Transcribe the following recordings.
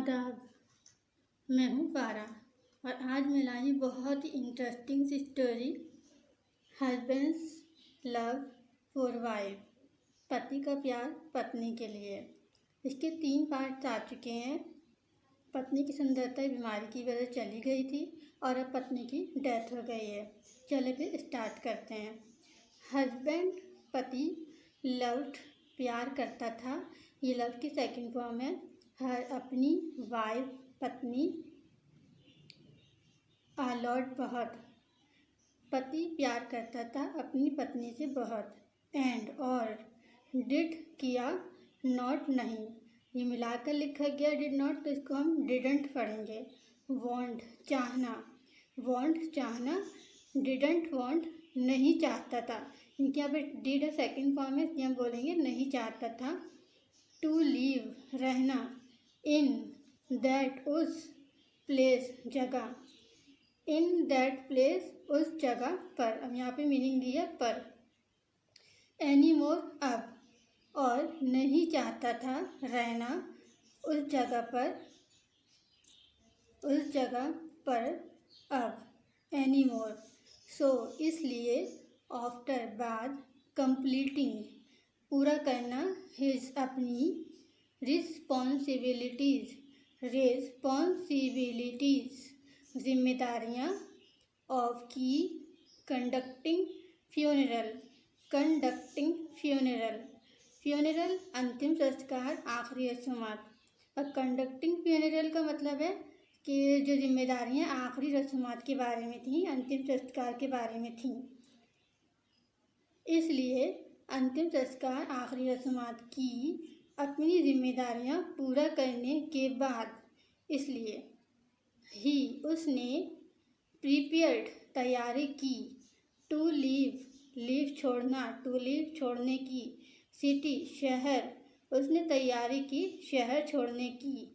आदाब, मैं हूँ फारा और आज मैं लाई बहुत ही इंटरेस्टिंग सी story. Husband's love for wife, पति का प्यार पत्नी के लिए। इसके 3 पार्ट्स आ चुके हैं। पत्नी की सुंदरता बीमारी की वजह से चली गई थी और अब पत्नी की डेथ हो गई है। चले फिर स्टार्ट करते हैं। हस्बैंड पति लव्ड प्यार करता था। ये लव की सेकंड फॉर्म है। हर अपनी वाइफ पत्नी लॉर्ड बहुत, पति प्यार करता था अपनी पत्नी से बहुत। एंड और डिड किया, नॉट नहीं, ये मिलाकर लिखा गया डिड नॉट, तो इसको हम डिडंट पढ़ेंगे। वांट चाहना, वांट चाहना, डिडंट वांट नहीं चाहता था, क्योंकि यहाँ पे डिड सेकंड फॉर्म है इसलिए हम बोलेंगे नहीं चाहता था। टू लीव रहना, इन दैट उस, प्लेस जगह, इन दैट प्लेस उस जगह पर। अब यहाँ पे मीनिंग दिया पर। एनी मोर अब, और नहीं चाहता था रहना उस जगह पर, उस जगह पर अब। एनी मोर सो इसलिए, आफ्टर बाद, कंप्लीटिंग पूरा करना, हिज अपनी, रिस्पॉन्सिबिलिटीज़, रिस्पॉन्सिबिलिटीज़ जिम्मेदारियाँ, ऑफ की, conducting funeral, conducting funeral, funeral अंतिम संस्कार आखिरी रस्मात। और कंडक्टिंग फ्यूनरल का मतलब है कि जो जिम्मेदारियाँ आखिरी रस्मात के बारे में थीं, अंतिम संस्कार के बारे में थीं, इसलिए अंतिम संस्कार आखिरी रस्मात की अपनी जिम्मेदारियां पूरा करने के बाद, इसलिए ही उसने, प्रिपेयर्ड तैयारी की, टू लीव लीव छोड़ना, टू लीव छोड़ने की, सिटी शहर उसने तैयारी की शहर छोड़ने की।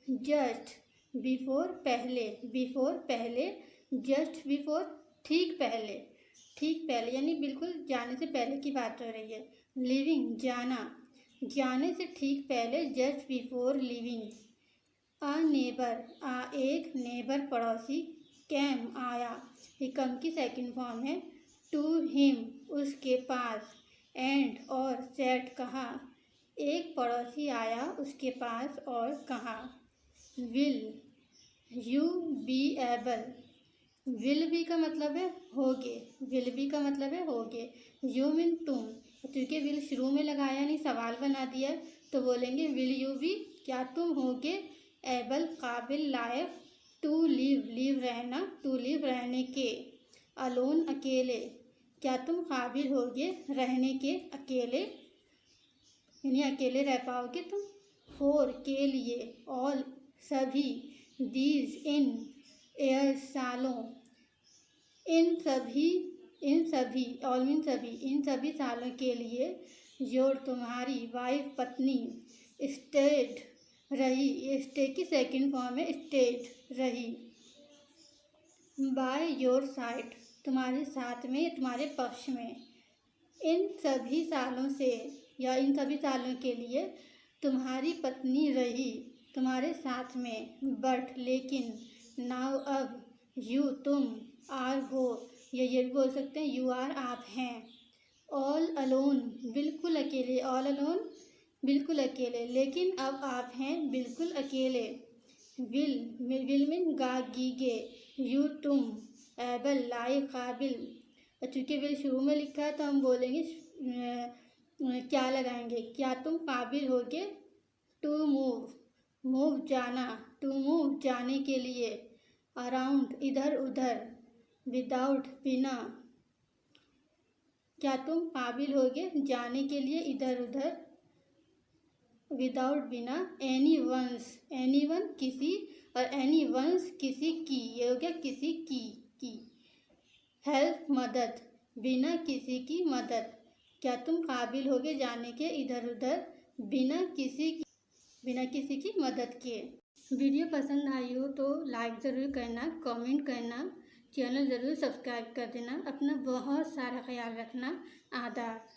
जस्ट बिफोर पहले, बिफोर पहले, जस्ट बिफोर ठीक पहले, ठीक पहले यानी बिल्कुल जाने से पहले की बात हो रही है। लिविंग जाना, जाने से ठीक पहले, जस्ट बिफोर लिविंग। आ नेबर एक नेबर पड़ोसी, कैम आया, ये कम की सेकंड फॉर्म है। टू हिम उसके पास, एंड और सेट कहा, एक पड़ोसी आया उसके पास और कहा। Will you be able, will be का मतलब है होगे, विल बी का मतलब है होगे। यू मीन तुम, क्योंकि विल शुरू में लगाया नहीं सवाल बना दिया तो बोलेंगे विल यू बी, क्या तुम होगे एबल काबिल लायक, टू लीव लीव रहना, टू लीव रहने के, अलोन अकेले, क्या तुम काबिल होगे रहने के अकेले, यानी अकेले रह पाओगे तुम। फोर के लिए, ऑल सभी, दीज इन एयर सालों, इन सभी ऑल मीन सभी, इन सभी सालों के लिए। योर तुम्हारी, वाइफ पत्नी, स्टेड रही, ये स्टे की सेकंड फॉर्म है स्टेड रही। बाय योर साइड तुम्हारे साथ में, तुम्हारे पक्ष में। इन सभी सालों से या इन सभी सालों के लिए तुम्हारी पत्नी रही तुम्हारे साथ में। बट लेकिन, नाउ अब, यू तुम, आर हो, ये भी बोल सकते हैं यू आर आप हैं। ऑल अलोन बिल्कुल अकेले, ऑल अलोन बिल्कुल अकेले, लेकिन अब आप हैं बिल्कुल अकेले। विल मीन गा गीगे, यू तुम, एबल लाए काबिल, और चूँकि विल शुरू में लिखा है तो हम बोलेंगे क्या लगाएंगे, क्या तुम काबिल होगे। टू मूव, मूव जाना, टू मूव जाने के लिए। अराउंड इधर उधर, विदाउट बिना, क्या तुम काबिल होगे जाने के लिए इधर उधर, विदाउट बिना। एनी वंस, एनी वन किसी, और एनी वंस किसी की, ये हो गया किसी की। हेल्प मदद, बिना किसी की मदद, क्या तुम काबिल होगे जाने के इधर उधर बिना किसी की मदद के। वीडियो पसंद आई हो तो लाइक ज़रूर करना, कमेंट करना, चैनल ज़रूर सब्सक्राइब कर देना। अपना बहुत सारा ख्याल रखना। आदाब।